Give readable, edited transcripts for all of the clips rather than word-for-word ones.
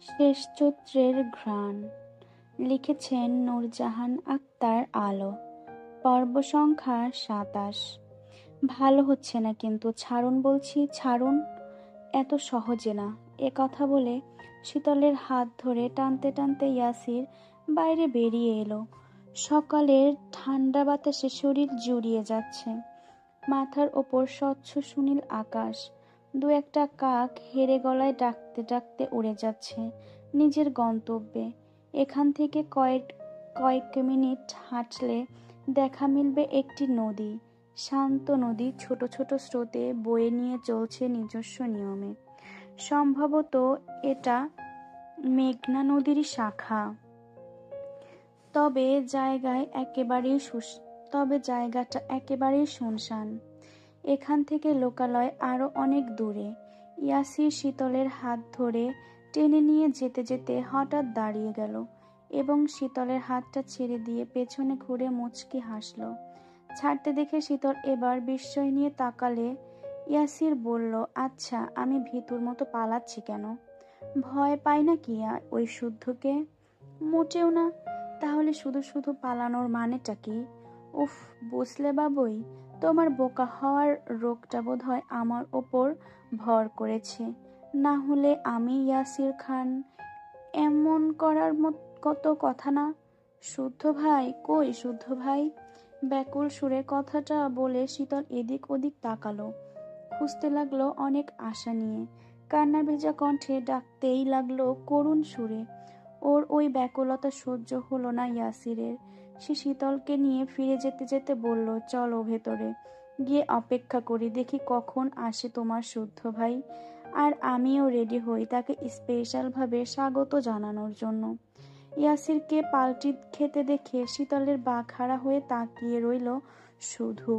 শেষ চৈত্রের ঘ্রাণ। লিখেছেন নূরজাহান আক্তার আলো। পর্ব সংখ্যা ২৭। ভালো হচ্ছে না কিন্তু, ছাড়ুন বলছি, ছাড়ুন। এত সহজে না। এ কথা বলে শীতলের হাত ধরে টানতে টানতে ইয়াসির বাইরে বেরিয়ে এলো। সকালের ঠান্ডা বাতাসে শরীর জুড়িয়ে যাচ্ছে। মাথার ওপর স্বচ্ছ সুনীল আকাশ। দু একটা কাক হেরে গলায় ডাকতে ডাকতে উড়ে যাচ্ছে নিজের গন্তব্যে। এখান থেকে কয়েক মিনিট হাঁটলে দেখা মিলবে একটি নদী। শান্ত নদী, ছোট ছোট স্রোতে বয়ে নিয়ে চলছে নিজস্ব নিয়মে। সম্ভবত এটা মেঘনা নদীর শাখা। তবে জায়গাটা একেবারেই শুনশান। এখান থেকে লোকালয় আরো অনেক দূরে। ইয়াসির শীতলের হাত ধরে টেনে নিয়ে যেতে যেতে হঠাৎ দাঁড়িয়ে গেল এবং শীতলের হাতটা ছেড়ে দিয়ে পেছনে ঘুরে মুচকি হাসল। ছাড়তে দেখে শীতল এবার বিস্ময় নিয়ে তাকালে ইয়াসির বলল, আচ্ছা, আমি ভীতুর মতো পালাচ্ছি কেন? ভয় পাই না কি ওই শুদ্ধকে? মোটেও না। তাহলে শুধু শুধু পালানোর মানেটা কি? উফ, বুঝলে বাবুই, তোমার বোকা হওয়ার রোগটা বোধহয় আমার ওপর ভর করেছে। না হলে আমি ইয়াসির খান এমন করার কত কথা না। শুদ্ধ ভাই কই, শুদ্ধ ভাই? ব্যাকুল সুরে কথাটা বলে শীতল এদিক ওদিক তাকালো। খুঁজতে লাগলো অনেক আশা নিয়ে। কান্না ভেজা কণ্ঠে ডাকতেই লাগলো করুণ সুরে। ওর ওই ব্যাকুলতা সহ্য হলো না ইয়াসিরের। সে শীতলকে নিয়ে ফিরে যেতে যেতে বলল, চলো ভেতরে গিয়ে অপেক্ষা করি, দেখি কখন আসে তোমার শুদ্ধ ভাই। আর আমিও রেডি হই তাকে স্পেশালভাবে স্বাগত জানানোর জন্য। ইয়াসিরকে পাল্টি খেতে দেখে শীতলের বাকহারা হয়ে তাকিয়ে রইল শুধু।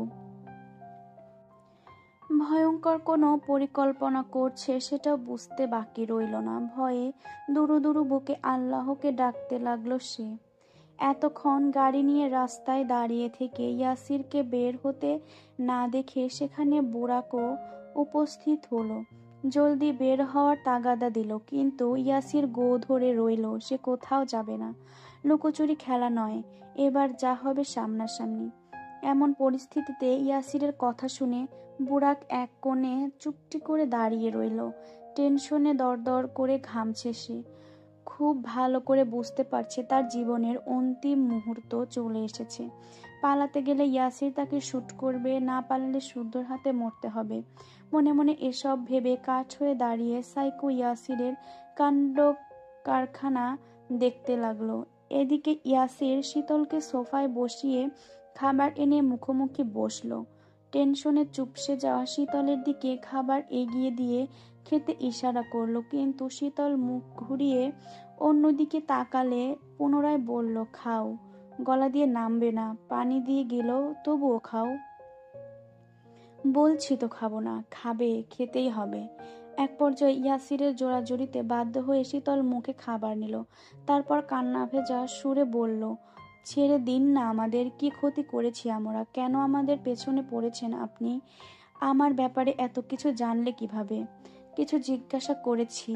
ভয়ঙ্কর কোনো পরিকল্পনা করছে সেটাও বুঝতে বাকি রইল না। ভয়ে দুরু দুরু বুকে আল্লাহকে ডাকতে লাগলো সে। এতক্ষণ গাড়ি নিয়ে রাস্তায় দাঁড়িয়ে থেকে ইয়াসিরকে বের হতে না দেখে সেখানে বুড়াকও উপস্থিত হলো। জলদি বের হওয়ার তাগাদা দিল, কিন্তু ইয়াসির গো ধরে রইল, সে কোথাও যাবে না। লুকোচুরি খেলা নয়, এবার যা হবে সামনাসামনি। এমন পরিস্থিতিতে ইয়াসিরের কথা শুনে বুড়াক এক কোণে চুপটি করে দাঁড়িয়ে রইল। টেনশনে দরদর করে ঘামছে সে। খুব ভালো করে বুঝতে পারছে তার জীবনের অন্তিম মুহূর্ত চলে এসেছে। পালাতে গেলে ইয়াসির তাকে শুট করবে, না পারলে শুদ্ধর হাতে মরতে হবে। মনে মনে এসব ভেবে কাঠ হয়ে দাঁড়িয়ে সাইকো ইয়াসিরের কাণ্ড কারখানা দেখতে লাগলো। এদিকে ইয়াসির শীতলকে সোফায় বসিয়ে খাবার এনে মুখোমুখি বসলো। টেনশনে চুপসে যাওয়া শীতলের দিকে খাবার এগিয়ে দিয়ে খেতে ইশারা করলো, কিন্তু শীতল মুখ ঘুরিয়ে অন্যদিকে তাকালে পুনরায় বলল, খাও। গলা দিয়ে নামবে না, পানি দিয়ে গেলেও তবুও খাও। বলছি তো খাবো না। খাবে, খেতেই হবে। এক পর্যায়ে ইয়াসিরের জোড়াজুড়িতে বাধ্য হয়ে শীতল মুখে খাবার নিল। তারপর কান্না ভেজা সুরে বলল, ছেড়ে দিন না আমাদের। কি ক্ষতি করেছি আমরা? কেন আমাদের পেছনে পড়েছেন আপনি? আমার ব্যাপারে এত কিছু জানলে কিভাবে? কিছু জিজ্ঞাসা করেছি।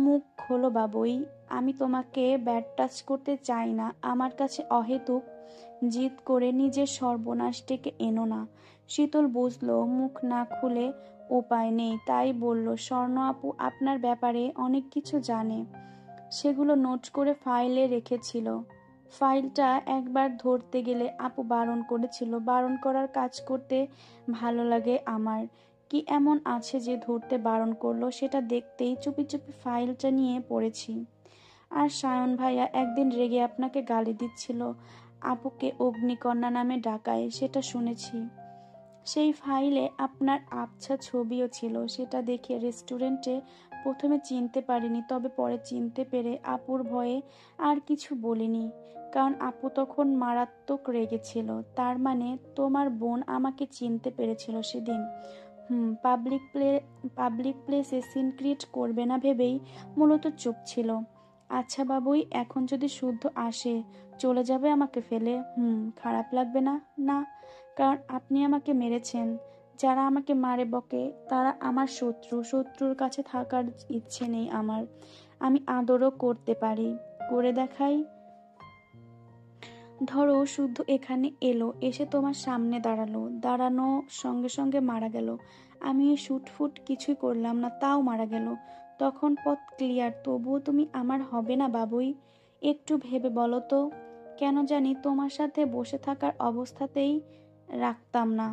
মুখ খোলো বাবুই। আমি তোমাকে ব্যাড টাচ করতে চাই না। আমার কাছে অহেতুক জিদ করে নিজের সর্বনাশ ডেকে এনো না। শীতল বুঝলো মুখ না খুলে উপায় নেই, তাই বলল, স্বর্ণ আপু আপনার ব্যাপারে অনেক কিছু জানে। সেগুলো নোট করে ফাইলে রেখেছিল। ফাইলটা একবার ধরতে গেলে আপু বারণ করেছিল। বারণ করার কাজ করতে ভালো লাগে আমার। কি এমন আছে যে ধরতে বারণ করলো? সেটা দেখতেই চুপি চুপি ফাইলটা নিয়ে পড়েছি। আর সায়ন ভাইয়া একদিন রেগে আপনাকে গালি দিচ্ছিল, আপুকে অগ্নিকন্যা নামে ডাকায়, সেটা শুনেছি। সেই ফাইলে আপনার আবছা ছবিও ছিল। সেটা দেখে রেস্টুরেন্টে প্রথমে চিনতে পারিনি, তবে পরে চিনতে পেরে আপুর ভয়ে আর কিছু বলিনি, কারণ আপু তখন মারাত্মক রেগেছিল। তার মানে তোমার বোন আমাকে চিনতে পেরেছিল সেদিন। পাবলিক প্লেসে সিন ক্রিয়েট করবে না ভেবেই মূলত চুপ ছিল। আচ্ছা বাবুই, এখন যদি শুদ্ধ আসে চলে যাবে আমাকে ফেলে? খারাপ লাগবে না? না, কারণ আপনি আমাকে মেরেছেন। যারা আমাকে মারে বকে তারা আমার শত্রু। শত্রুর কাছে থাকার ইচ্ছে নেই আমার। আমি আদরও করতে পারি, করে দেখাই। ধরো শুদ্ধ এখানে এলো, এসে তোমার সামনে দাঁড়ালো, দাঁড়ানো সঙ্গে সঙ্গে মারা গেল। আমি শুটফুট কিছুই করলাম না, তাও মারা গেল। তখন পথ ক্লিয়ার, তবুও তুমি আমার হবে না বাবুই। একটু ভেবে বলো তো। কেন জানি তোমার সাথে বসে থাকার অবস্থাতেই রাখতাম না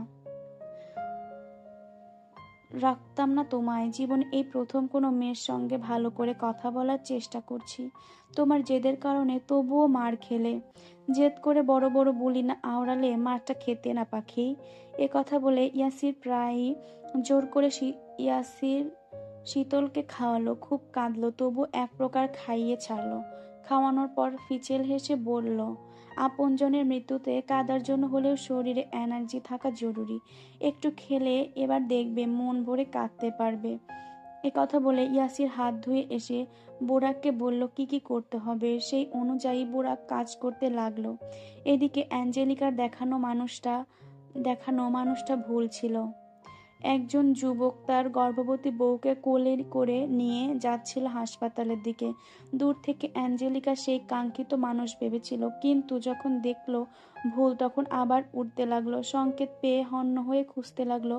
রাখতাম না তোমায়। জীবনে এই প্রথম কোনো মেয়ের সঙ্গে ভালো করে কথা বলার চেষ্টা করছি তোমার জেদের কারণে, তবুও মার খেলে। জেদ করে বড় বড় বুলি না আওড়ালে মারটা খেতে না পাখি। এ কথা বলে ইয়াসির প্রায়ই জোর করে ইয়াসির শীতলকে খাওয়ালো, খুব কাঁদলো, তবু এক প্রকার খাইয়ে ছাড়লো। খাওয়ানোর পর ফিচেল হেসে বলল, আপনজনের মৃত্যুতে কাদার জন্য হলেও শরীরে এনার্জি থাকা জরুরি। একটু খেলে এবার দেখবে মন ভরে কাঁদতে পারবে। এ কথা বলে ইয়াসির হাত ধুয়ে এসে বোরাককে বলল কি কি করতে হবে। সেই অনুযায়ী বোরাক কাজ করতে লাগলো। এদিকে অ্যাঞ্জেলিকার দেখানো মানুষটা ভুল ছিল। একজন যুবক তার গর্ভবতী বউকে কোলে করে নিয়ে যাচ্ছিল হাসপাতালের দিকে। দূর থেকে অ্যাঞ্জেলিকা সেই কাঙ্ক্ষিত মানুষ ভেবেছিল, কিন্তু যখন দেখলো ভুল, তখন আবার উঠতে লাগলো। সংকেত পেয়ে হন্য হয়ে খুঁজতে লাগলো,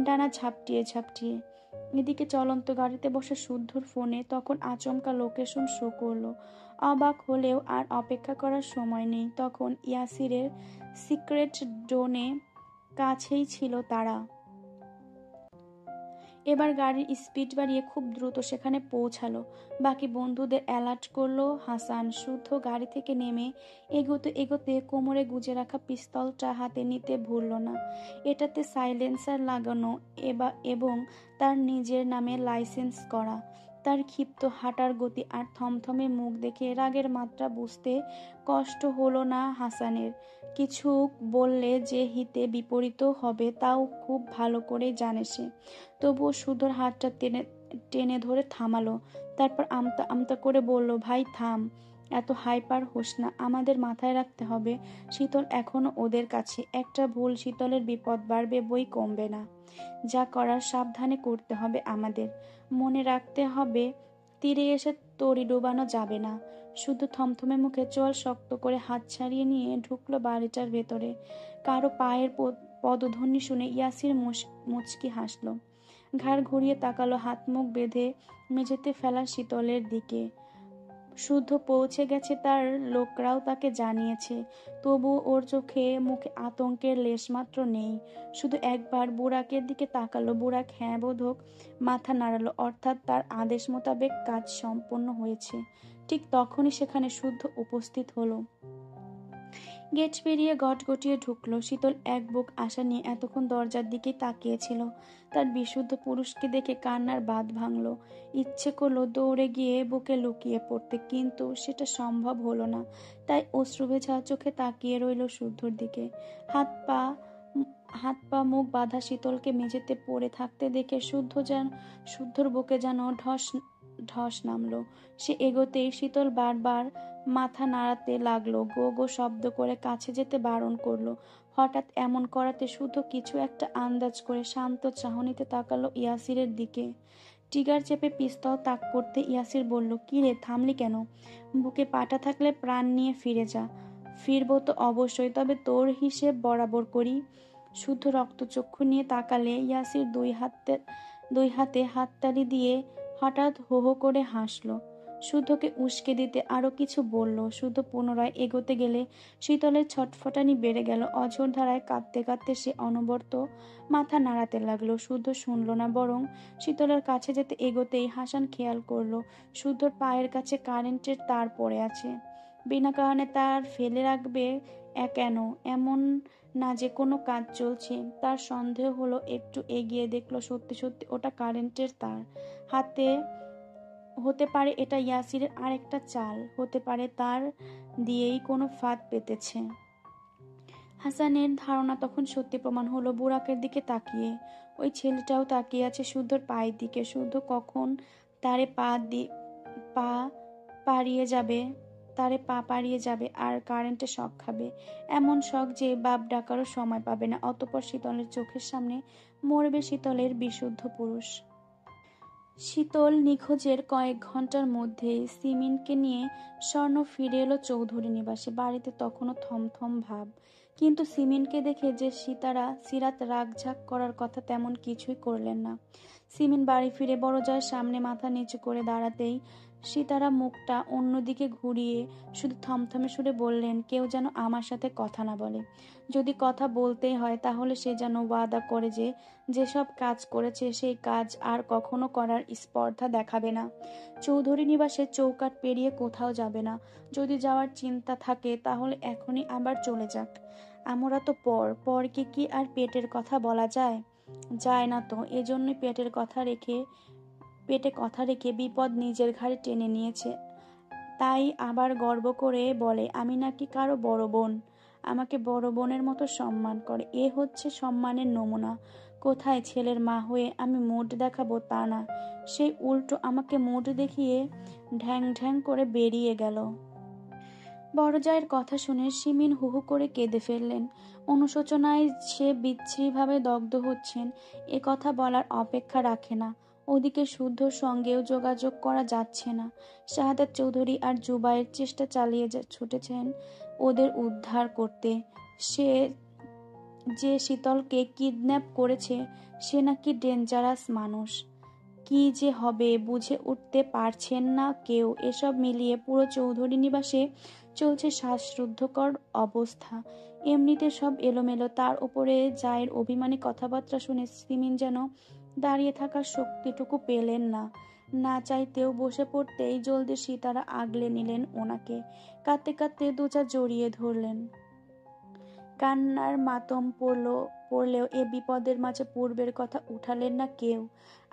ডানা ঝাপটিয়ে ঝাপটিয়ে। এদিকে চলন্ত গাড়িতে বসে শুদ্ধর ফোনে তখন আচমকা লোকেশন শো করলো। অবাক হলেও আর অপেক্ষা করার সময় নেই। তখন ইয়াসিরের সিক্রেট ডোনে কাছেই ছিল তারা। এবার গাড়ির স্পিড বাড়িয়ে খুব দ্রুত সেখানে পৌঁছালো। বাকি বন্ধুদের অ্যালার্ট করলো হাসান। শুদ্ধ গাড়ি থেকে নেমে এগোতে এগোতে কোমরে গুজে রাখা পিস্তলটা হাতে নিতে ভুলল না। এটাতে সাইলেন্সার লাগানো এবং তার নিজের নামে লাইসেন্স করা। তার ক্ষিপ্ত হাঁটার গতি আর থমথমে মুখ দেখে রাগের মাত্রা বুঝতে কষ্ট হলো না হাসানের। কিছু বললে যে হিতে বিপরীত হবে তাও খুব ভালো করে জানে সে। তবুও শুদ্ধর হাতটা টেনে টেনে ধরে থামালো। তারপর আমতা আমতা করে বলল, ভাই থাম, এত হাইপার হোস না। আমাদের মাথায় রাখতে হবে শীতল এখনো ওদের কাছে। একটা ভুল শীতলের বিপদ বাড়বে, বই কমবে না। যা করার সাবধানে করতে হবে আমাদের। মনে রাখতে হবে তীরে এসে তরি ডোবানো যাবে না। শুধু থমথমে মুখে চোয়াল শক্ত করে হাত ছাড়িয়ে নিয়ে ঢুকলো বাড়িটার ভেতরে। কারো পায়ের পদধ্বনি শুনে ইয়াসির মুচকি হাসল। ঘাড় ঘুরিয়ে তাকালো হাত মুখ বেঁধে মেঝেতে ফেলা শীতলের দিকে। শুদ্ধ পৌঁছে গেছে, তার লোকরাও তাকে জানিয়েছে। তবু ওর চোখে মুখে আতঙ্কের লেশমাত্র নেই। শুধু একবার বুড়াকের দিকে তাকালো। বুড়াক হ্যাঁ বোধক মাথা নাড়ালো, অর্থাৎ তার আদেশ মোতাবেক কাজ সম্পন্ন হয়েছে। ঠিক তখনই সেখানে শুদ্ধ উপস্থিত হলো। গেট পেরিয়ে গটগটিয়ে ঢুকলো। শীতল এক বুক আশা নিয়ে এতক্ষণ দরজার দিকেই তাকিয়েছিল। তার বিশুদ্ধ পুরুষকে দেখে কান্নার বাঁধ ভাঙল। ইচ্ছে করলো দৌড়ে গিয়ে বুকে লুকিয়ে পড়তে, কিন্তু সেটা সম্ভব হলো না। তাই অশ্রুভেজা চোখে তাকিয়ে রইল শুদ্ধর দিকে। হাত পা মুখ বাঁধা শীতলকে মেঝেতে পড়ে থাকতে দেখে শুদ্ধর বুকে যেন ঢস ঢস নামলো। সে এগোতেই শীতল বারবার মাথা নাড়াতে লাগলো, গো গো শব্দ করে কাছে যেতে বারণ করলো। হঠাৎ এমন করাতে শুদ্ধ কিছু একটা আন্দাজ করে শান্ত চাহনিতে তাকালো ইয়াসিরের দিকে। টিগার চেপে পিস্তল তাক করতে ইয়াসির বলল, কি রে, থামলি কেন? বুকে পাটা থাকলে প্রাণ নিয়ে ফিরে যা। ফিরবো তো অবশ্যই, তবে তোর হিসেব বরাবর করি। শুদ্ধ রক্তচক্ষু নিয়ে তাকালে ইয়াসির দুই হাতে হাততালি দিয়ে হঠাৎ হো হো করে হাসলো। শুদ্ধকে উস্কে দিতে আরো কিছু বলল। শুদ্ধ পুনরায় এগোতে গেলে শীতলের ছটফটানি বেড়ে গেল। অঝোর ধারায় কাঁদতে কাঁদতে সে অনবরত মাথা নাড়াতে লাগলো। শুদ্ধ শুনল না, বরং শীতলের কাছে যেতে এগোতেই হাসান খেয়াল করলো শুদ্ধর পায়ের কাছে কারেন্টের তার পড়ে আছে। বিনা কারণে তার ফেলে রাখবে কেন? এমন না যে কোনো কাজ চলছে। তার সন্দেহ হলো, একটু এগিয়ে দেখলো সত্যি সত্যি ওটা কারেন্টের তার। হতে পারে এটা ইয়াসিরের আরেকটা চাল, হতে পারে তার দিয়েই কোনো ফাঁদ পেতেছে। হাসানের ধারণা তখন সত্যি প্রমাণ হলো বুরাকের দিকে তাকিয়ে। ওই ছেলেটাও তাকিয়ে আছে শুদ্ধর পায়ের দিকে। শুদ্ধ কখন তারে পা পাড়িয়ে যাবে আর কারেন্টে শক খাবে। এমন শক যে বাপ ডাকারও সময় পাবে না। অতঃপর শীতলের চোখের সামনে মরবে শীতলের বিশুদ্ধ পুরুষ। শীতল নিখোঁজের কয়েক ঘন্টার মধ্যেই সিমিনকে নিয়ে স্বর্ণ ফিরে এলো চৌধুরী নিবাসে। বাড়িতে তখনও থমথম ভাব, কিন্তু সিমিনকে দেখে যে সিরাত রাগঝাগ করার কথা তেমন কিছুই করলেন না। সিমিন বাড়ি ফিরে বড় জায়ের সামনে মাথা নিচু করে দাঁড়াতেই সীতারা মুখটা অন্যদিকে ঘুরিয়ে শুধু থমথমে সুরে বললেন, কেউ যেন আমার সাথে কথা না বলে। যদি কথা বলতেই হয় তাহলে সে যেন ওয়াদা করে যে যেসব কাজ করেছে সেই কাজ আর কখনো করার স্পর্ধা দেখাবে না। চৌধুরী নিবাসের চৌকাঠ পেরিয়ে কোথাও যাবে না। যদি যাওয়ার চিন্তা থাকে তাহলে এখনই আবার চলে যাক। আমরা তো পরকে কি আর পেটের কথা বলা যায়? যায় না তো। এজন্যই পেটে কথা রেখে বিপদ নিজের ঘাড়ে টেনে নিয়েছে। তাই আবার গর্ব করে বলে, আমি নাকি কারো বড় বোন, আমাকে বড় বোনের মতো সম্মান করে। এ হচ্ছে সম্মানের নমুনা। কোথায় ছেলের মা হয়ে আমি মুড দেখাবো তা না, সেই উল্টো আমাকে মুড দেখিয়ে ঢ্যাং ঢ্যাং করে বেরিয়ে গেল। বড় জায়ের কথা শুনে সিমিন হুহু করে কেঁদে ফেললেন। অনুশোচনায় সে বিচ্ছিরিভাবে দগ্ধ হচ্ছেন এ কথা বলার অপেক্ষা রাখে না। ওদিকে শুদ্ধর সঙ্গেও যোগাযোগ করা যাচ্ছে না। শাহাদাত চৌধুরী আর জুবাইর চেষ্টা চালিয়ে ছুটেছেন ওদের উদ্ধার করতে। সে যে শীতলকে কিডন্যাপ করেছে সে নাকি ডেঞ্জারাস মানুষ। কি যে হবে বুঝে উঠতে পারছেন না কেউ। এসব মিলিয়ে পুরো চৌধুরী নিবাসে চলছে শ্বাসরুদ্ধকর অবস্থা। এমনিতে সব এলোমেলো, তার উপরে জায়ের অভিমানী কথাবার্তা শুনে সিমিন যেন দাঁড়িয়ে থাকার শক্তিটুকু পেলেন না। না চাইতেও বসে পড়তেই জলদি সীতারা আগলে নিলেন ওনাকে। কাঁদতে কাঁদতে দুচা জড়িয়ে ধরলেন। কান্নার মাতম পড়লেও এ বিপদের মাঝে পূর্বের কথা উঠালেন না কেউ,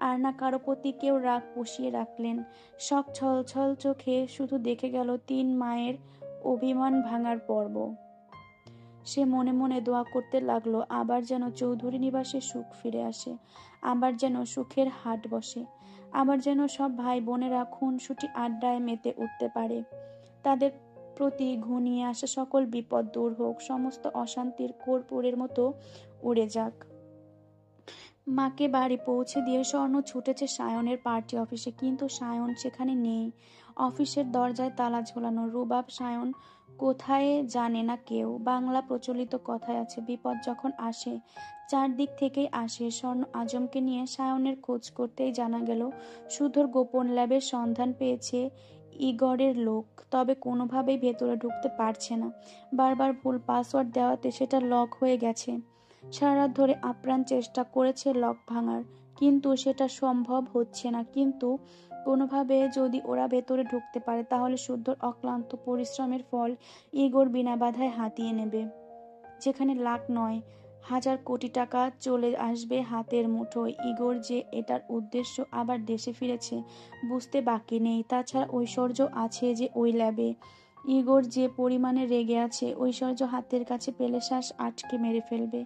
আর না কারো প্রতি কেউ রাগ পুষিয়ে রাখলেন। শখ ছলছল চোখে শুধু দেখে গেল 3 মায়ের অভিমান ভাঙার পর্ব। সে মনে মনে দোয়া করতে লাগলো আবার যেন চৌধুরী নিবাসে সুখ ফিরে আসে, আবার যেন সুখের হাট বসে, আবার যেন সব ভাই বোনেরা খুনসুটি আড্ডায় মেতে উঠতে পারে। তাদের প্রতি ঘনিয়ে আসা সকল বিপদ দূর হোক, সমস্ত অশান্তির কর্পূরের মতো উড়ে যাক। মাকে বাড়ি পৌঁছে দিয়ে স্বর্ণ ছুটেছে সায়নের পার্টি অফিসে, কিন্তু সায়ন সেখানে নেই। অফিসের দরজায় তালা ঝোলানো। রুবাব সায়ন কোথায় জানে না কেউ। বাংলা প্রচলিত কথায় আছে, বিপদ যখন আসে চারদিক থেকেই আসে। স্বর্ণ আজমকে নিয়ে সায়নের খোঁজ করতেই জানা গেল সুধর গোপন ল্যাবের সন্ধান পেয়েছে ইগরের লোক, তবে কোনোভাবেই ভেতরে ঢুকতে পারছে না। বারবার ভুল পাসওয়ার্ড দেওয়াতে সেটা লক হয়ে গেছে। সারা রাত ধরে আপ্রাণ চেষ্টা করেছে লক ভাঙার, কিন্তু সেটা সম্ভব হচ্ছে না। কিন্তু কোনোভাবে যদি ওরা ভেতরে ঢুকতে পারে তাহলে শুদ্ধর অক্লান্ত পরিশ্রমের ফল ইগর বিনা বাধায় হাতিয়ে নেবে। যেখানে লাখ নয়, 1000 কোটি টাকা চলে আসবে হাতের মুঠোয়। ইগর যে এটার উদ্দেশ্য আবার দেশে ফিরেছে বুঝতে বাকি নেই। তাছাড়া ঐশ্বর্য আছে যে ওই ল্যাবে। ইগর যে পরিমাণে রেগে আছে, ঐশ্বর্য হাতের কাছে পেলে শ্বাস আটকে মেরে ফেলবে।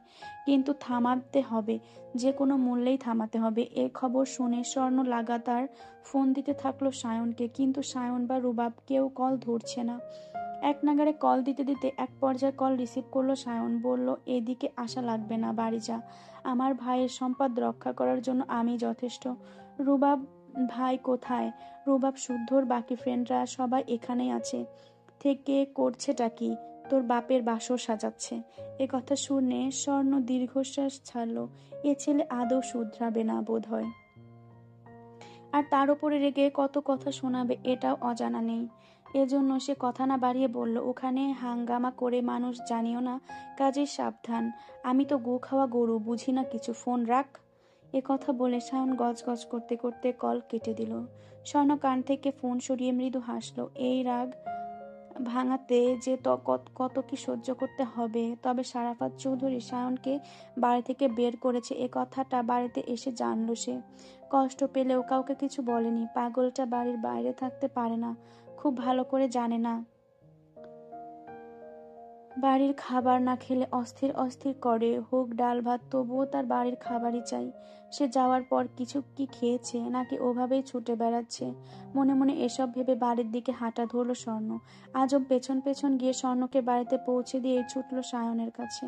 কিন্তু থামাতে হবে, যে কোনো মূল্যেই থামাতে হবে। এ খবর শুনে স্বর্ণ লাগাতার ফোন দিতে থাকলো সায়নকে, কিন্তু সায়ন বা রুবাব কেউ কল ধরছে না। এক নাগাড়ে কল দিতে দিতে এক পর্যায়ে কল রিসিভ করলো সায়ন। বলল, এদিকে আসা লাগবে না, বাড়ি যা। আমার ভাইয়ের সম্পদ রক্ষা করার জন্য আমি যথেষ্ট। রুবাব, ভাই কোথায়? রুবাব, শুদ্ধর বাকি ফ্রেন্ডরা সবাই এখানেই আছে। থেকে করছেটা কি? তোর বাপের বাসর সাজাচ্ছে। এ কথা শুনে স্বর্ণ দীর্ঘশ্বাস ছাড়ল। এ ছেলে আদৌ শুধরাবে না বোধ হয়। আর তার উপরে রেগে কত কথা শোনাবে এটাও অজানা নেই। এজন্য সে কথা না বাড়িয়ে বলল, ওখানে হাঙ্গামা করে মানুষ জানিও না, কাজেই সাবধান। আমি তো গু খাওয়া গরু, বুঝি না কিছু, ফোন রাখ। এ কথা বলে সায়ন গজগজ করতে করতে কল কেটে দিল। স্বর্ণ কান থেকে ফোন সরিয়ে মৃদু হাসল। এই রাগ ভাঙাতে যে কত কি সহ্য করতে হবে। তবে সারাফাত চৌধুরী সায়নকে বাড়ি থেকে বের করেছে এ কথাটা বাড়িতে এসে জানল সে। কষ্ট পেলেও কাউকে কিছু বলেনি। পাগলটা বাড়ির বাইরে থাকতে পারে না, খুব ভালো করে জানে না। বাড়ির খাবার না খেলে অস্থির অস্থির করে, হোক ডাল ভাত, তবুও তার বাড়ির খাবারই চাই। সে যাওয়ার পর কিছু কি খেয়েছে নাকি ওভাবেই ছুটে বেড়াচ্ছে? মনে মনে এসব ভেবে বাড়ির দিকে হাঁটা ধরলো স্বর্ণ। আজব পেছন পেছন গিয়ে স্বর্ণকে বাড়িতে পৌঁছে দিয়ে ছুটলো সায়নের কাছে।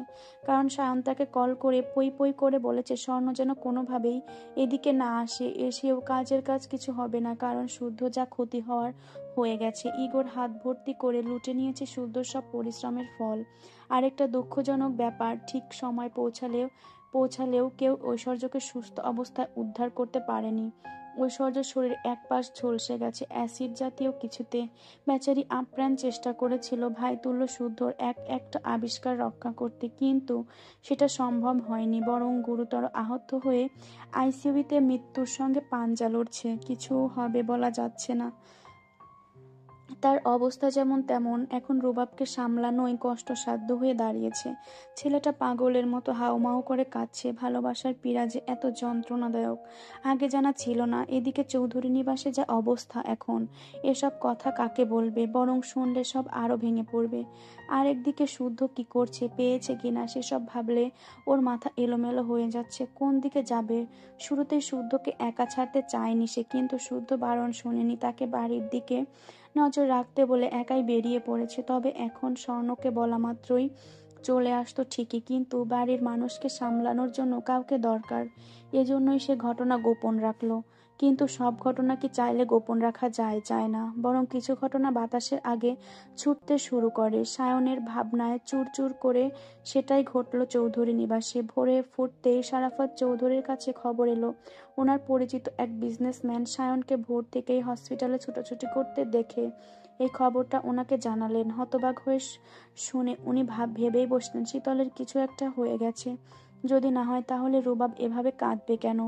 কারণ সায়ন তাকে কল করে পই পই করে বলেছে স্বর্ণ যেন কোনোভাবেই এদিকে না আসে, এসেও কাজের কাজ কিছু হবে না, কারণ শুদ্ধ যা ক্ষতি হওয়ার হয়ে গেছে। ইগোর হাত ভর্তি করে লুটে নিয়েছে শুদ্ধ সব পরিশ্রমের ফল। আরেকটা দুঃখজনক ব্যাপার, ঠিক সময় পৌঁছালেও কেউ ঐশ্বর্যকে সুস্থ অবস্থায় উদ্ধার করতে পারেনি। ঐশ্বর্যের শরীর এক পাশ ঝলসে গেছে অ্যাসিড জাতীয় কিছুতে। বেচারি আপ্রাণ চেষ্টা করেছিল ভাই তুল্য শুদ্ধর একটা আবিষ্কার রক্ষা করতে, কিন্তু সেটা সম্ভব হয়নি, বরং গুরুতর আহত হয়ে আইসিইউতে মৃত্যুর সঙ্গে পাঞ্জা লড়ছে। কিছু হবে বলা যাচ্ছে না। তার অবস্থা যেমন তেমন, এখন রুবাবকে সামলানোই কষ্টসাধ্য হয়ে দাঁড়িয়েছে। ছেলেটা পাগলের মতো হাউমাউ করে কাঁদছে। ভালোবাসার পীড়া যে এত যন্ত্রণাদায়ক আগে জানা ছিল না। এদিকে চৌধুরী নিবাসে যা অবস্থা এখন, এসব কথা কাকে বলবে, বরং শুনলে সব আরো ভেঙে পড়বে। আর একদিকে শুদ্ধ কি করছে, পেয়েছে কিনা সেসব ভাবলে ওর মাথা এলোমেলো হয়ে যাচ্ছে। কোন দিকে যাবে? শুরুতেই শুদ্ধকে একা ছাড়তে চায়নি সে, কিন্তু শুদ্ধ বারণ শোনেনি, তাকে বাড়ির দিকে নজর রাখতে বলে একাই বেরিয়ে পড়েছে। তবে এখন স্বর্ণকে বলা মাত্রই চলে আসতো ঠিকই, কিন্তু বাড়ির মানুষকে সামলানোর জন্য কাউকে দরকার। এজন্যই সে ঘটনা গোপন রাখলো। কিন্তু সব ঘটনা কি চাইলে গোপন রাখা যায় না, বরং কিছু ঘটনা বাতাসের আগে ছুটতে শুরু করে। সায়নের ভাবনায় চুরচুর করে সেটাই ঘটল চৌধুরী নিবাসে। ভোরে ফুটতেই সারাফাত চৌধুরীর কাছে খবর এলো ওনার পরিচিত এক বিজনেসম্যান সায়নকে ভোর থেকেই হসপিটালে ছুটোছুটি করতে দেখে এই খবরটা ওনাকে জানালেন। হতবাক হয়ে শুনে উনি ভেবেই বসলেন শীতলের কিছু একটা হয়ে গেছে। যদি না হয় তাহলে রুবাব এভাবে কাঁদবে কেন?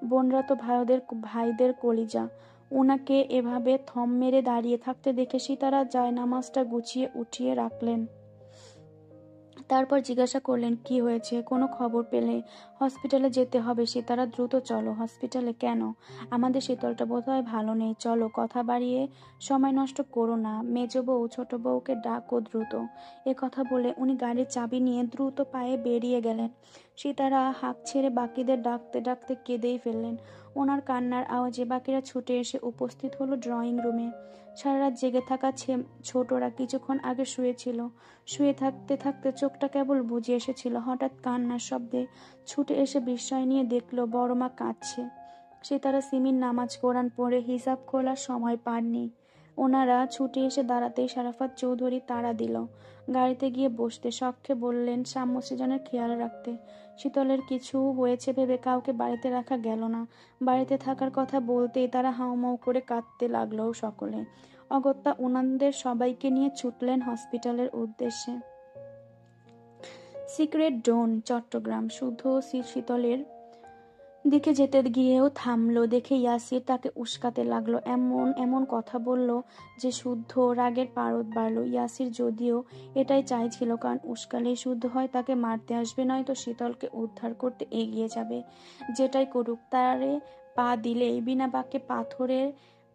বোনরা তো ভাইদের কলিজা। ওনাকে এভাবে থম মেরে দাঁড়িয়ে থাকতে দেখে সীতারা জায়নামাজটা গুছিয়ে উঠিয়ে রাখলেন। তারপর জিজ্ঞাসা করলেন কি হয়েছে, কোনো খবর পেলে? হসপিটালে যেতে হবে সীতারা, দ্রুত চলো। হসপিটালে কেন? আমাদের শীতলটা বোধহয় ভালো নেই, চলো। কথা বাড়িয়ে সময় নষ্ট করো না, মেজ বউ ছোট বউকে ডাকো দ্রুত। এ কথা বলে উনি গাড়ির চাবি নিয়ে দ্রুত পায়ে বেরিয়ে গেলেন। সীতারা হাঁক ছেড়ে বাকিদের ডাকতে ডাকতে কেঁদেই ফেললেন। ওনার কান্নার আওয়াজে বাকিরা ছুটে এসে উপস্থিত হলো ড্রয়িং রুমে। সারা রাত জেগে থাকা ছোটরা কিছুক্ষণ আগে শুয়েছিল। শুয়ে থাকতে থাকতে চোখটা কেবল বুজে এসেছিল। হঠাৎ কান্নার শব্দে ছুটে এসে বিস্ময় নিয়ে দেখল বড়মা কাঁদছে। সে তারা সিমির নামাজ কোরআন পড়ে হিসাব খোলার সময় পাননি। ওনারা ছুটে এসে দাঁড়াতেই সারাফাত চৌধুরী তাড়া দিল গাড়িতে গিয়ে বসতে। শখে বললেন সাম্য সৃজনের খেয়াল রাখতে। শীতলের কিছু হয়েছে ভেবে কাউকে বাড়িতে রাখা গেল না। বাড়িতে থাকার কথা বলতেই তারা হাউমাউ করে কাঁদতে লাগলো সকলে। অগত্যা ওনাদের সবাইকে নিয়ে ছুটলেন হসপিটালের উদ্দেশ্যে। সিক্রেট ডোন, চট্টগ্রাম। শুদ্ধ শীতলের দিকে যেতে গিয়েও থামলো। দেখে ইয়াসির তাকে উস্কাতে লাগলো, এমন এমন কথা বলল যে শুদ্ধ রাগের পারদ বাড়ল। ইয়াসির যদিও এটাই চাইছিল, কারণ উস্কালেই শুদ্ধ হয় তাকে মারতে আসবে, নয়তো শীতলকে উদ্ধার করতে এগিয়ে যাবে। যেটাই করুক, তারে পা দিলেই বিনা বাক্যে পাথরের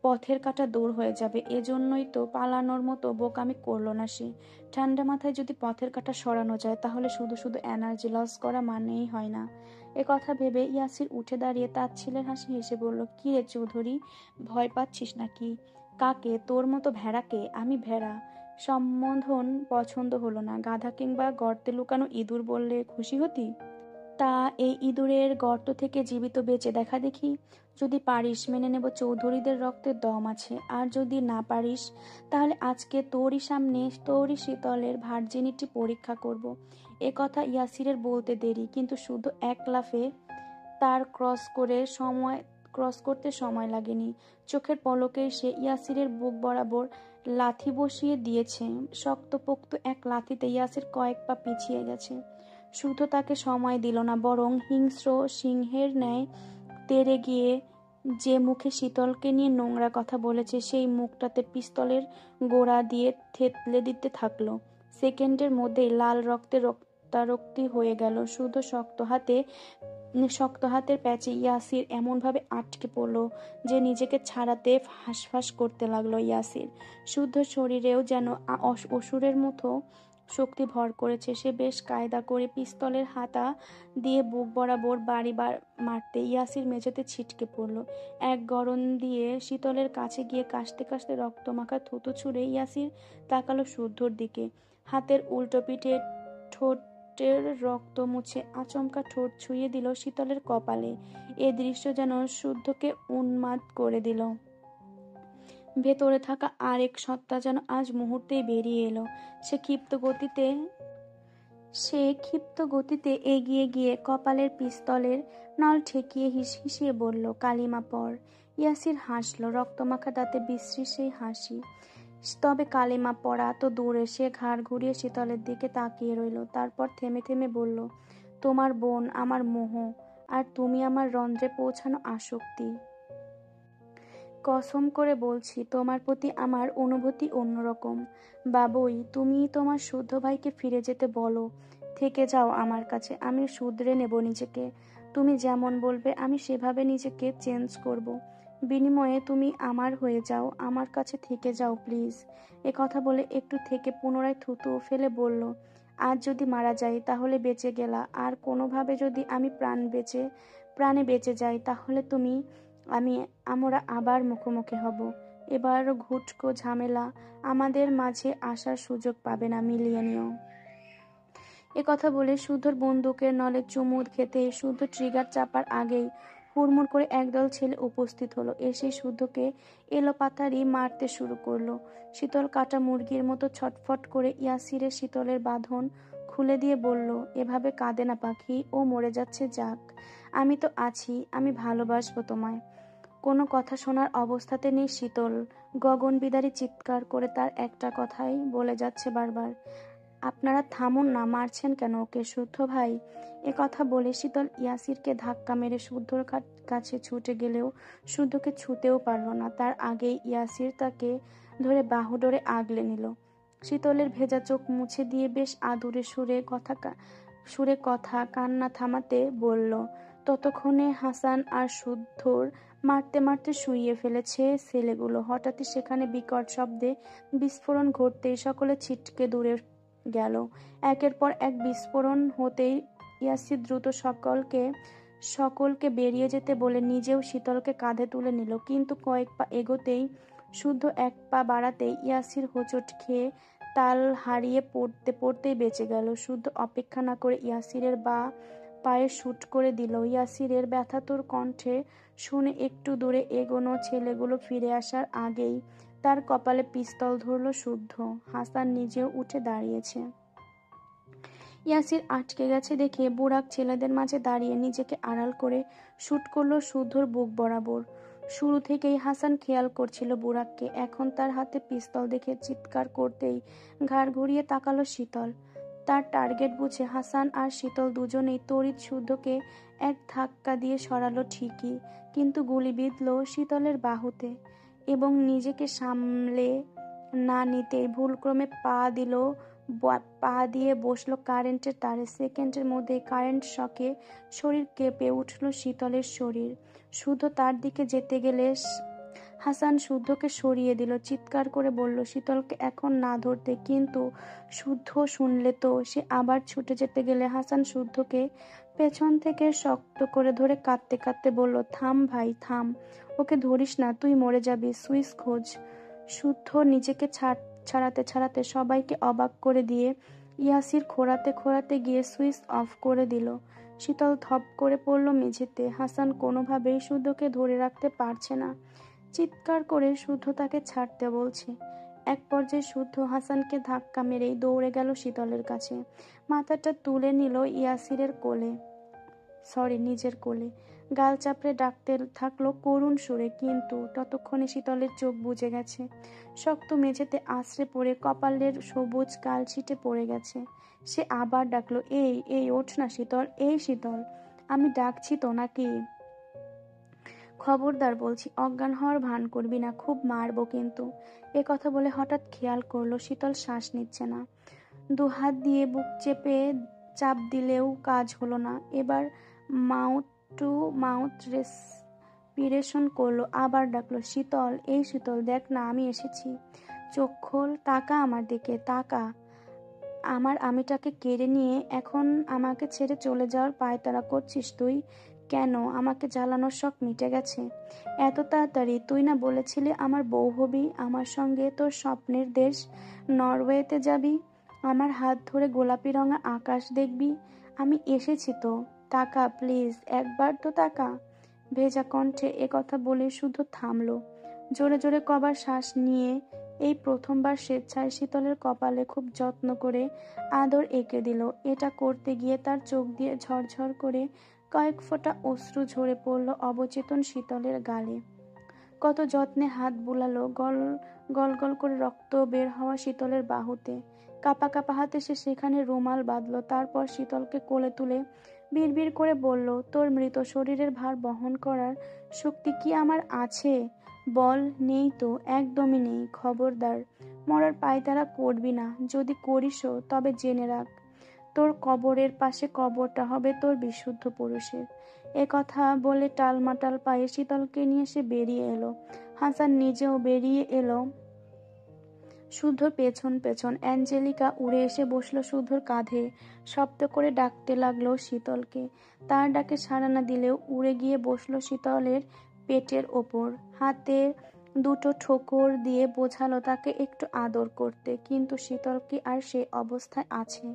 পথের কাঁটা দূর হয়ে যাবে। এজন্যই তো পালানোর মতো বোকামি করলো না সে। ঠান্ডা মাথায় যদি পথের কাঁটা সরানো যায় তাহলে শুধু শুধু এনার্জি লস করা মানেই হয় না। এ কথা ভেবে ইয়াসির উঠে দাঁড়িয়ে তার ছেলের হাসি হেসে বলল, কি রে চৌধুরী, ভয় পাচ্ছিস নাকি? কাকে? তোর মতো ভেড়াকে? আমি ভেড়া? সম্বোধন পছন্দ হলো না। গাধা কিংবা গর্তে লুকানো ইঁদুর বললে খুশি হতি? তা এই ইঁদুরের গর্ত থেকে জীবিত বেঁচে দেখা দেখি। যদি পারিস মেনে নেব চৌধুরীদের রক্তের দম আছে, আর যদি না পারিস তাহলে আজকে তোরই সামনে তোরই শীতলের ভার্জিনিটি পরীক্ষা করব। এ কথা ইয়াসিরের বলতে দেরি, কিন্তু শুধু এক লাফে তার ক্রস করতে সময় লাগেনি। চোখের পলকেই সে ইয়াসিরের বুক বরাবর লাথি বসিয়ে দিয়েছে। শক্তপোক্ত এক লাথিতে ইয়াসির কয়েক পা পিছিয়ে গেছে। শুধু তাকে সময় দিল না, বরং হিংস্র সিংহের ন্যায় তেড়ে গিয়ে যে মুখে শীতলকে নিয়ে নোংরা কথা বলেছে সেই মুখটাতে পিস্তলের গোড়া দিয়ে থেতলে দিতে থাকলো। সেকেন্ডের মধ্যেই লাল রক্তে রক্তারক্তি হয়ে গেল। শুধু শক্ত হাতের প্যাচে ইয়াসির এমনভাবে আটকে পড়ল যে নিজেকে ছাড়াতে হাঁসফাঁস করতে লাগলো ইয়াসির। শুদ্ধ শরীরেও যেন অসুরের মতো শক্তি ভর করেছে। সে বেশ কায়দা করে পিস্তলের হাতা দিয়ে বুক বরাবর মারতে ইয়াসির মেঝেতে ছিটকে পড়ল। এক গরম দিয়ে শীতলের কাছে গিয়ে কাশতে কাশতে রক্তমাখা থুতু ছুঁড়ে ইয়াসির তাকালো শুদ্ধর দিকে। হাতের উল্টো পিঠে ঠোঁটের রক্ত মুছে আচমকা ঠোঁট ছুঁয়ে দিল শীতলের কপালে। এ দৃশ্য যেন শুদ্ধকে উন্মাদ করে দিল। ভেতরে থাকা আরেক সত্তা যেন আজ মুহূর্তেই বেরিয়ে এলো। সে ক্ষিপ্ত গতিতে এগিয়ে গিয়ে কপালের পিস্তলের নল ঠেকিয়ে হিসিয়ে বলল, কালিমা পড়। ইয়াসির হাসল, রক্তমাখা দাঁতে বিশ্রী সেই হাসি। তবে কালিমা পড়া তো দূরে, সে ঘাড় ঘুরিয়ে শীতলের দিকে তাকিয়ে রইল। তারপর থেমে থেমে বলল, তোমার বোন আমার মোহ, আর তুমি আমার রন্ধ্রে পৌঁছানো আসক্তি। কসম করে বলছি, তোমার প্রতি আমার অনুভূতি অন্যরকম। বাবুই, তুমি তোমার শুদ্ধ ভাইকে ফিরে যেতে বলো। থেকে যাও আমার কাছে, আমি শুধরে নেব নিজেকে। তুমি যেমন বলবে আমি সেভাবে নিজেকে চেঞ্জ করব। বিনিময়ে তুমি আমার হয়ে যাও, আমার কাছে থেকে যাও প্লিজ। এ কথা বলে একটু থেকে পুনরায় থুতু ফেলে বলল, আজ যদি মারা যাই তাহলে বেঁচে গেলা, আর কোনোভাবে যদি আমি প্রাণে বেঁচে যাই তাহলে আমরা আবার মুখোমুখি হব। এবার ঘুটকো ঝামেলা আমাদের মাঝে আসার সুযোগ পাবে না, মিলিয়ে নিও। এ কথা বলে শুদ্ধর বন্দুকের নলে চুমুদ খেতে শুদ্ধ ট্রিগার চাপার আগেই হুড়মুড় করে একদল ছেলে উপস্থিত হলো। এসে শুদ্ধকে এলোপাতাড়ি মারতে শুরু করলো। শীতল কাটা মুরগির মতো ছটফট করে ইয়াসিরের শীতলের বাঁধন খুলে দিয়ে বলল, এভাবে কাঁদে না পাখি, ও মরে যাচ্ছে যাক, আমি তো আছি, আমি ভালোবাসবো তোমায়। কোনো কথা শোনার অবস্থাতে নেই শীতল। গগন বিদারী চিৎকার করে তার একটা কথাই বলে যাচ্ছে বারবার, আপনারা থামুন না, মারছেন কেন ওকে শুদ্ধ ভাই। এ কথা বলে শীতল ইয়াসিরকে ধাক্কা মেরে শুদ্ধর কাছে ছুটে গেলেও শুদ্ধকে ছুতেও পারল না। তার আগেই ইয়াসির তাকে ধরে বাহুডোরে আগলে নিল। শীতলের ভেজা চোখ মুছে দিয়ে বেশ আদুরে সুরে কথা কান্না থামাতে বলল, ততক্ষণে হাসান আর শুদ্ধর মারতে মারতে শুইয়ে ফেলেছে ছেলেগুলো। হঠাৎই সেখানে বিকট শব্দে বিস্ফোরণ ঘটতেই সকলে ছিটকে দূরে গেল। একের পর এক বিস্ফোরণ হতেই ইয়াসির দ্রুত সকলকে বেরিয়ে যেতে বলে নিজেও শীতলকে কাঁধে তুলে নিল। কিন্তু কয়েক পা এগোতেই শুদ্ধ এক পা বাড়াতেই ইয়াসির হোঁচট খেয়ে তাল হারিয়ে পড়তেই বেঁচে গেল। শুদ্ধ অপেক্ষা না করে ইয়াসিরের পায়ে শুট করে দিল। ইয়াসিরের ব্যথাতুর কণ্ঠে শুনে একটু দূরে এগোনো ছেলেগুলো ফিরে আসার আগেই তার কপালে পিস্তল ধরল শুদ্ধ। হাসান নিজেও উঠে দাঁড়িয়েছে। ইয়াসির আটকে গেছে দেখে বুড়াক ছেলেদের মাঝে দাঁড়িয়ে নিজেকে আড়াল করে শুট করল শুদ্ধর বুক বরাবর। শুরু থেকেই হাসান খেয়াল করছিল বুড়াককে। এখন তার হাতে পিস্তল দেখে চিৎকার করতেই ঘাড় ঘুরিয়ে তাকালো শীতল। তার টার্গেট বুঝে হাসান আর শীতল দুজনেই তড়িৎ শুদ্ধকে এক ধাক্কা দিয়ে সরালো ঠিকই, কিন্তু গুলি বিঁধল শীতলের বাহুতে এবং নিজেকে সামলে না নিতেই ভুলক্রমে পা দিয়ে বসলো কারেন্টের তারে। সেকেন্ডের মধ্যে কারেন্ট শকে শরীর কেঁপে উঠল শীতলের শরীর। শুদ্ধ তার দিকে যেতে গেলে হাসান শুদ্ধকে সরিয়ে দিল। চিৎকার করে বলল, শীতলকে এখন না ধরতে, কিন্তু শুদ্ধ শুনলে তো। সে আবার ছুটে যেতে গেলে হাসান শুদ্ধকে পেছন থেকে শক্ত করে ধরে কাঁদতে কাঁদতে বলল, থাম ভাই থাম, ওকে ধরিস না, তুই মরে যাবি, সুইচ খোঁজ। শুদ্ধ নিজেকে ছাড়াতে সবাইকে অবাক করে দিয়ে ইয়াসির খোঁড়াতে গিয়ে সুইচ অফ করে দিল। শীতল ধপ করে পড়ল মেঝেতে। হাসান কোনোভাবেই শুদ্ধকে ধরে রাখতে পারছে না, চিৎকার করে শুদ্ধ তাকে ছাড়তে বলছে। এক পর্যায়ে শুদ্ধ হাসানকে ধাক্কা মেরেই দৌড়ে গেল শীতলের কাছে। মাথাটা তুলে নিল ইয়াসিরের কোলে, নিজের কোলে। গাল চাপড়ে ডাকতে থাকলো করুণ সুরে, কিন্তু ততক্ষণে শীতলের চোখ বুজে গেছে। শক্ত মেঝেতে আছড়ে পড়ে কপালের সবুজ কালছিটে পড়ে গেছে। সে আবার ডাকলো, এই ওঠ না শীতল, এই শীতল, আমি ডাকছি তো নাকি? খবরদার বলছি, অজ্ঞান হওয়ার ভান করবি না, খুব মারবো কিন্তু। এ কথা বলে হঠাৎ খেয়াল করলো শীতল শ্বাস নিচ্ছে না। দুহাত দিয়ে বুক চেপে চাপ দিলেও কাজ হলো না। এবার মাউথ টু মাউথ রেসপিরেশন করলো। আবার ডাকলো, শীতল, এই শীতল, দেখ না আমি এসেছি, চোখ খোল, তাকা আমার দিকে, তাকা। আমার আমিটাকে কেড়ে নিয়ে এখন আমাকে ছেড়ে চলে যাওয়ার পায়তারা করছিস তুই? কেন? আমাকে জ্বালানোর শখ মিটে গেছে এত তাড়াতাড়ি? তুই না বলেছিলি আমার বউ হবি, আমার সঙ্গে তোর স্বপ্নের দেশ নরওয়েতে যাবি, আমার হাত ধরে গোলাপি রঙা আকাশ দেখবি। আমি এসেছি তো। তাকা প্লিজ, একবার তো তাকা। ভেজা কণ্ঠে একথা বলে শুধু থামলো। জোরে জোরে কবার শ্বাস নিয়ে এই প্রথমবার স্বেচ্ছায় শীতলের কপালে খুব যত্ন করে আদর এঁকে দিল। এটা করতে গিয়ে তার চোখ দিয়ে ঝরঝর করে কয়েক ফোঁটা অশ্রু ঝরে পড়ল অবচেতন শীতলের গালে। কত যত্নে হাত বুলালো গল গল গল করে রক্ত বের হওয়া শীতলের বাহুতে। কাপা কাপা হাতে সে সেখানে রুমাল বাঁধলো। তারপর শীতলকে কোলে তুলে বিড়বিড় করে বলল, তোর মৃত শরীরের ভার বহন করার শক্তি কি আমার আছে? বল। নেই তো, একদমই নেই। খবরদার মরার পায়তারা করবি না। যদি করিসও তবে জেনে রাখ, তোর কবরের পাশে কবরটা হবে তোর বিশুদ্ধ পুরুষের। এ কথা বলে টালমাটাল পায়ে শীতলকে নিয়ে সে বেরিয়ে এলো। হাসান নিজেও বেরিয়ে এলো শুদ্ধর পেছন পেছন। অ্যাঞ্জেলিকা উড়ে এসে বসলো শুদ্ধর কাঁধে। শব্দ করে ডাকতে লাগলো শীতলকে। তার ডাকে সাড়া না দিলেও উড়ে গিয়ে বসলো শীতলের পেটের ওপর। হাতে দুটো ঠোকর দিয়ে বোঝালো তাকে একটু আদর করতে। কিন্তু শীতল কি আর সে অবস্থায় আছে?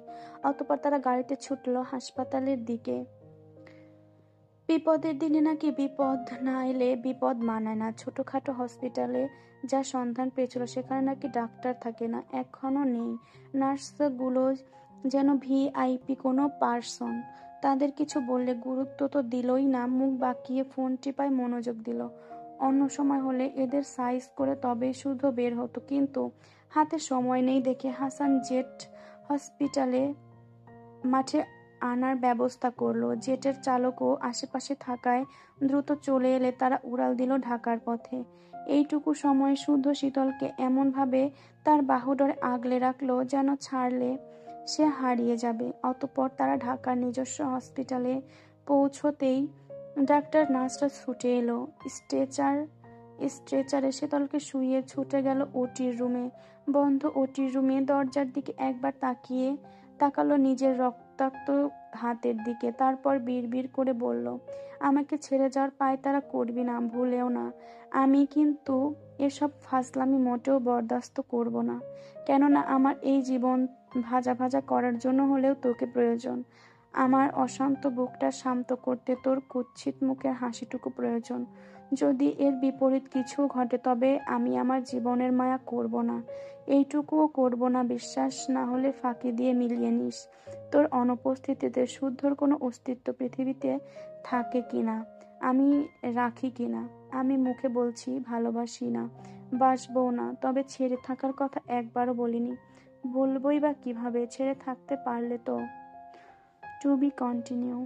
অতঃপর তারা গাড়িতে ছুটলো হাসপাতালের দিকে। বিপদের দিনে নাকি বিপদ না এলে বিপদ মানায় না। ছোটখাটো হসপিটালে যা সন্ধান পেয়েছিল সেখানে নাকি ডাক্তার থাকে না, এখনও নেই। নার্সগুলো যেন ভিআইপি কোনো পার্সন। তাদের কিছু বললে গুরুত্ব তো দিলই না, মুখ বাঁকিয়ে ফোন টিপায় মনোযোগ দিল। অন্য সময় হলে এদের সাইজ করে তবেই শুধু বের হতো, কিন্তু হাতে সময় নেই দেখে হাসান জেট হসপিটালে মাঠে আনার ব্যবস্থা করলো। জেটের চালকও আশেপাশে থাকায় দ্রুত চলে এলে তারা উড়াল দিল ঢাকার পথে। এইটুকু সময় শুদ্ধ শীতলকে এমনভাবে তার বাহুডোরে আগলে রাখলো যেন ছাড়লে সে হারিয়ে যাবে। অতঃপর তারা ঢাকার নিজস্ব হসপিটালে পৌঁছতেই ডাক্তার নার্সরা ছুটে এলো। স্ট্রেচারে শীতলকে শুইয়ে ছুটে গেল ওটির রুমে। বন্ধ ওটির রুমে দরজার দিকে একবার তাকালো নিজের রক্তাক্ত হাতের দিকে। তারপর বিড়বিড় করে বলল, আমাকে ছেড়ে যাওয়ার পায়তারা করবি না, ভুলেও না। আমি কিন্তু এসব ফাজলামি মোটেও বরদাস্ত করব না। কেননা আমার এই জীবন ভাজা ভাজা করার জন্য হলেও তোকে প্রয়োজন। আমার অশান্ত বুকটা শান্ত করতে তোর কুৎসিত মুখের হাসিটুকু প্রয়োজন। যদি এর বিপরীত কিছু ঘটে তবে আমি আমার জীবনের মায়া করব না, এইটুকুও করব না। বিশ্বাস না হলে ফাঁকি দিয়ে মিলিয়ে নিস তোর অনুপস্থিতিতে শুদ্ধর কোনো অস্তিত্ব পৃথিবীতে থাকে কিনা, আমি রাখি কিনা। আমি মুখে বলছি ভালোবাসি না, বাসবও না, তবে ছেড়ে থাকার কথা একবারও বলিনি। বলবই বা কিভাবে? ছেড়ে থাকতে পারলে তো। To be continue.